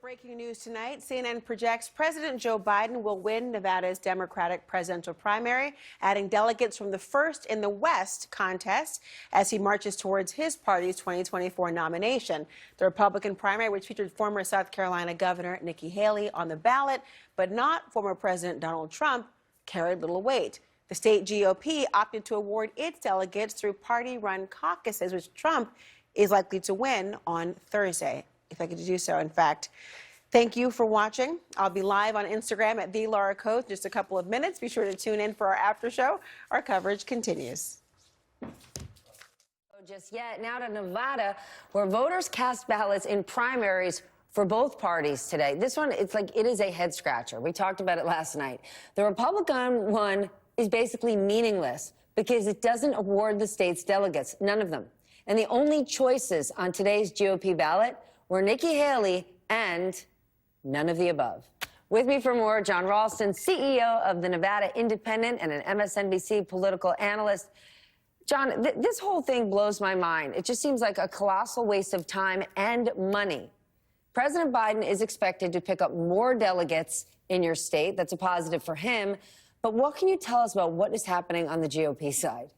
Breaking news tonight, CNN projects President Joe Biden will win Nevada's Democratic presidential primary, adding delegates from the first in the West contest as he marches towards his party's 2024 nomination. The Republican primary, which featured former South Carolina Governor Nikki Haley on the ballot, but not former President Donald Trump, carried little weight. The state GOP opted to award its delegates through party-run caucuses, which Trump is likely to win on Thursday, if I could do so, in fact. Thank you for watching. I'll be live on Instagram at @TheLauraCoates in just a couple of minutes. Be sure to tune in for our after show. Our coverage continues. Just yet, now to Nevada, where voters cast ballots in primaries for both parties today. This one, it is a head scratcher. We talked about it last night. The Republican one is basically meaningless because it doesn't award the state's delegates, none of them. And the only choices on today's GOP ballot were Nikki Haley and none of the above. With me for more, John Ralston, CEO of the Nevada Independent and an MSNBC political analyst. John, this whole thing blows my mind. It just seems like a colossal waste of time and money. President Biden is expected to pick up more delegates in your state. That's a positive for him. But what can you tell us about what is happening on the GOP side?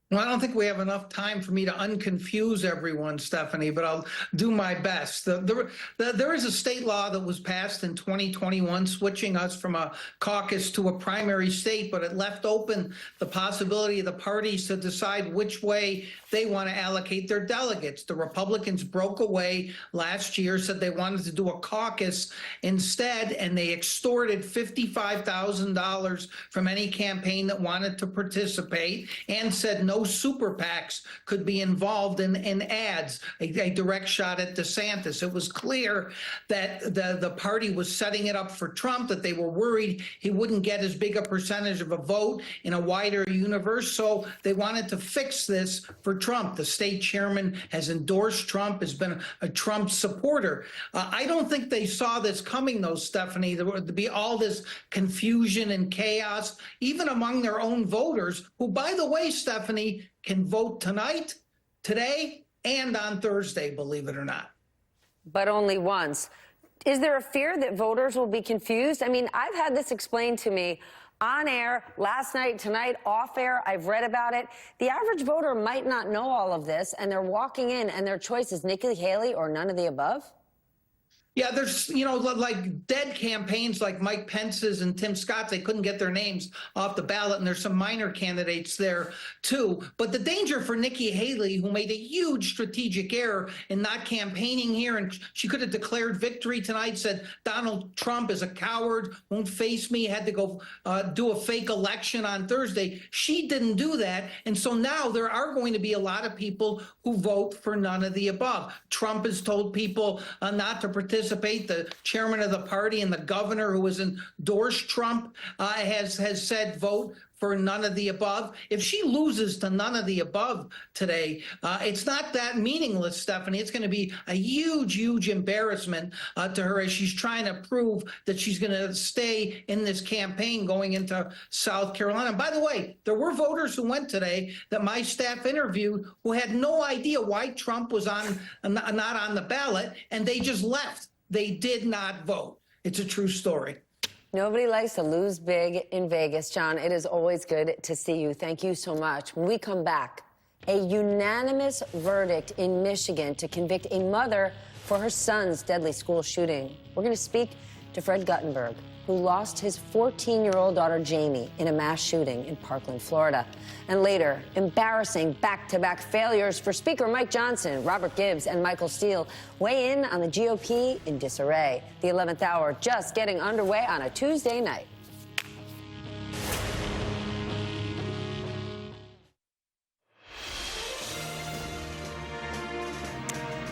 Well, I don't think we have enough time for me to unconfuse everyone, Stephanie, but I'll do my best. There is a state law that was passed in 2021 switching us from a caucus to a primary state, but it left open the possibility of the parties to decide which way they want to allocate their delegates. The Republicans broke away last year, said they wanted to do a caucus instead, and they extorted $55,000 from any campaign that wanted to participate and said no super PACs could be involved in ads, a direct shot at DeSantis. It was clear that the party was setting it up for Trump, that they were worried he wouldn't get as big a percentage of a vote in a wider universe, so they wanted to fix this for Trump. The state chairman has endorsed Trump, has been a Trump supporter. I don't think they saw this coming, though, Stephanie. There would be all this confusion and chaos, even among their own voters, who, by the way, Stephanie, can vote tonight, today, and on Thursday, believe it or not. But only once. Is there a fear that voters will be confused? I mean, I've had this explained to me on air, last night, tonight, off air. I've read about it. The average voter might not know all of this, and they're walking in, and their choice is Nikki Haley or none of the above? Yeah, there's, like dead campaigns like Mike Pence's and Tim Scott's. They couldn't get their names off the ballot, and there's some minor candidates there, too. But the danger for Nikki Haley, who made a huge strategic error in not campaigning here, and she could have declared victory tonight, said Donald Trump is a coward, won't face me, had to go do a fake election on Thursday. She didn't do that, and so now there are going to be a lot of people who vote for none of the above. Trump has told people not to participate. The chairman of the party and the governor who has endorsed Trump has said vote for none of the above. If she loses to none of the above today, it's not that meaningless, Stephanie. It's going to be a huge, huge embarrassment to her as she's trying to prove that she's going to stay in this campaign going into South Carolina. And by the way, there were voters who went today that my staff interviewed who had no idea why Trump was not on the ballot, and they just left. They did not vote. It's a true story. Nobody likes to lose big in Vegas. John, it is always good to see you. Thank you so much. When we come back, a unanimous verdict in Michigan to convict a mother for her son's deadly school shooting. We're going to speak to Fred Guttenberg, who lost his 14-year-old daughter, Jamie, in a mass shooting in Parkland, Florida. And later, embarrassing back-to-back failures for Speaker Mike Johnson, Robert Gibbs, and Michael Steele weigh in on the GOP in disarray. The 11th hour just getting underway on a Tuesday night.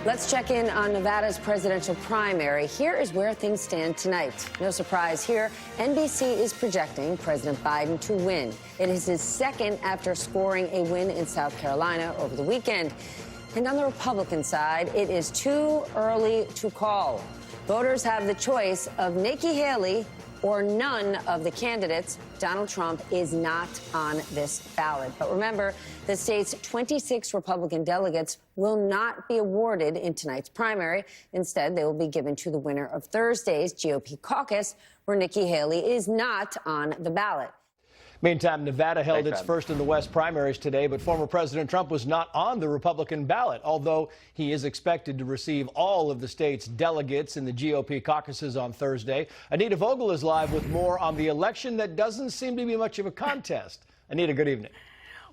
Let's check in on Nevada's presidential primary. Here is where things stand tonight. No surprise here, NBC is projecting President Biden to win. It is his second after scoring a win in South Carolina over the weekend. And on the Republican side, it is too early to call. Voters have the choice of Nikki Haley or none of the candidates. Donald Trump is not on this ballot. But remember, the state's 26 Republican delegates will not be awarded in tonight's primary. Instead, they will be given to the winner of Thursday's GOP caucus, where Nikki Haley is not on the ballot. Meantime, Nevada held its first in the West primaries today, but former President Trump was not on the Republican ballot, although he is expected to receive all of the state's delegates in the GOP caucuses on Thursday. Anita Vogel is live with more on the election that doesn't seem to be much of a contest. Anita, good evening.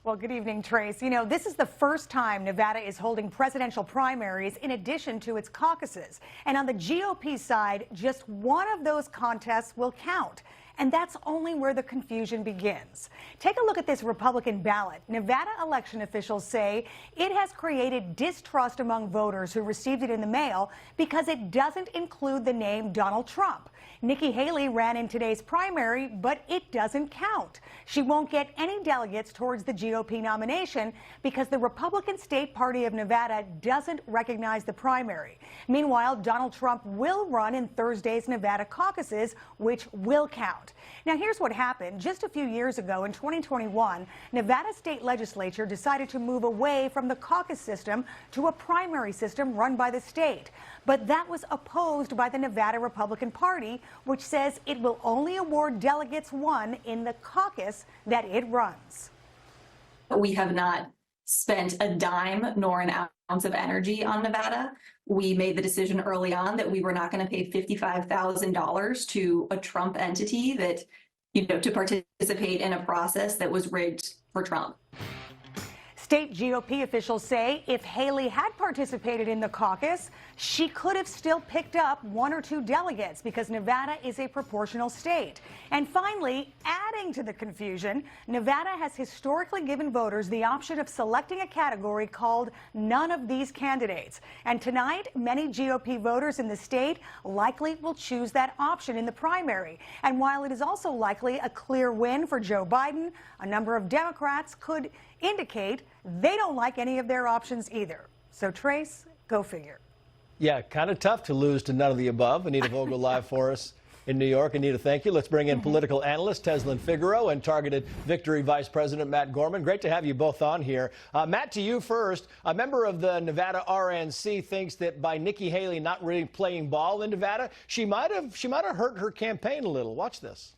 Well, good evening, Trace. You know, this is the first time Nevada is holding presidential primaries in addition to its caucuses. And on the GOP side, just one of those contests will count. And that's only where the confusion begins. Take a look at this Republican ballot. Nevada election officials say it has created distrust among voters who received it in the mail because it doesn't include the name Donald Trump. Nikki Haley ran in today's primary, but it doesn't count. She won't get any delegates towards the GOP nomination because the Republican State Party of Nevada doesn't recognize the primary. Meanwhile, Donald Trump will run in Thursday's Nevada caucuses, which will count. Now, here's what happened. Just a few years ago, in 2021, Nevada state legislature decided to move away from the caucus system to a primary system run by the state. But that was opposed by the Nevada Republican Party, which says it will only award delegates won in the caucus that it runs. We have not spent a dime nor an ounce of energy on Nevada. We made the decision early on that we were not going to pay $55,000 to a Trump entity that, to participate in a process that was rigged for Trump. State GOP officials say if Haley had participated in the caucus, she could have still picked up one or two delegates because Nevada is a proportional state. And finally, adding to the confusion, Nevada has historically given voters the option of selecting a category called none of these candidates. And tonight, many GOP voters in the state likely will choose that option in the primary. And while it is also likely a clear win for Joe Biden, a number of Democrats could indicate they don't like any of their options either. So, Trace, go figure. Yeah, kind of tough to lose to none of the above. Anita Vogel live for us in New York. Anita, thank you. Let's bring in political analyst Teslin Figaro and targeted victory Vice President Matt Gorman. Great to have you both on here. Matt, to you first. A member of the Nevada RNC thinks that by Nikki Haley not really playing ball in Nevada, she might have hurt her campaign a little. Watch this.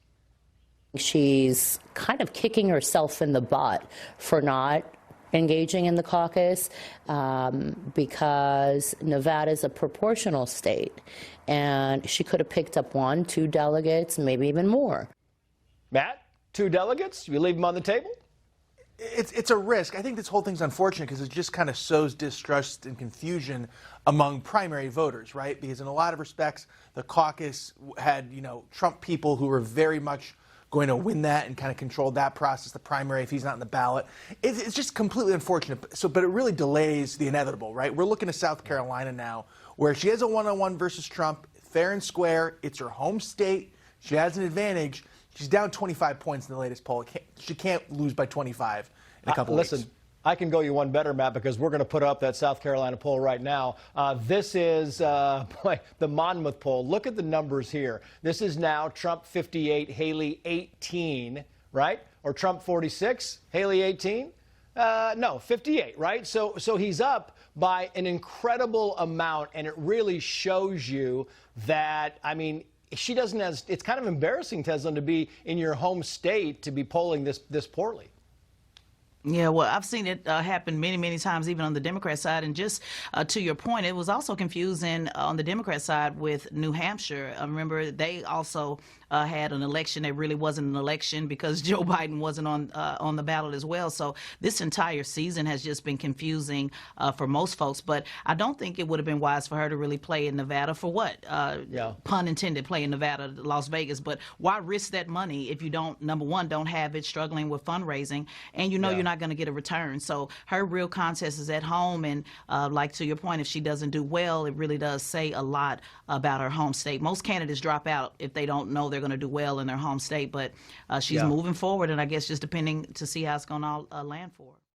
She's kind of kicking herself in the butt for not engaging in the caucus because Nevada is a proportional state, and she could have picked up one, two delegates, maybe even more. Matt, two delegates? You leave them on the table? It's a risk. I think this whole thing's unfortunate because it just kind of sows distrust and confusion among primary voters, right? Because in a lot of respects, the caucus had, Trump people who were very much going to win that and kind of control that process, the primary, if he's not in the ballot. It's just completely unfortunate. But it really delays the inevitable, right? We're looking to South Carolina now, where she has a one-on-one versus Trump, fair and square. It's her home state. She has an advantage. She's down 25 points in the latest poll. She can't lose by 25 in a couple weeks. Listen, I can go you one better, Matt, because we're going to put up that South Carolina poll right now. This is the Monmouth poll. Look at the numbers here. This is now Trump 58, Haley 18, right? Or Trump 46, Haley 18? No, 58, right? So he's up by an incredible amount, and it really shows you that, I mean, she doesn't have, it's kind of embarrassing, Teslin, to be in your home state to be polling this poorly. Yeah, well, I've seen it happen many, many times, even on the Democrat side. And just to your point, it was also confusing on the Democrat side with New Hampshire. Remember, they also had an election that really wasn't an election because Joe Biden wasn't on the ballot as well. So this entire season has just been confusing for most folks. But I don't think it would have been wise for her to really play in Nevada for what? Pun intended, play in Nevada, Las Vegas. But why risk that money if you don't, number one, don't have it, struggling with fundraising, and you're not going to get a return. So her real contest is at home. And like to your point, if she doesn't do well, it really does say a lot about her home state. Most candidates drop out if they don't know they're going to do well in their home state. But she's moving forward, and I guess just depending to see how it's going to land for her.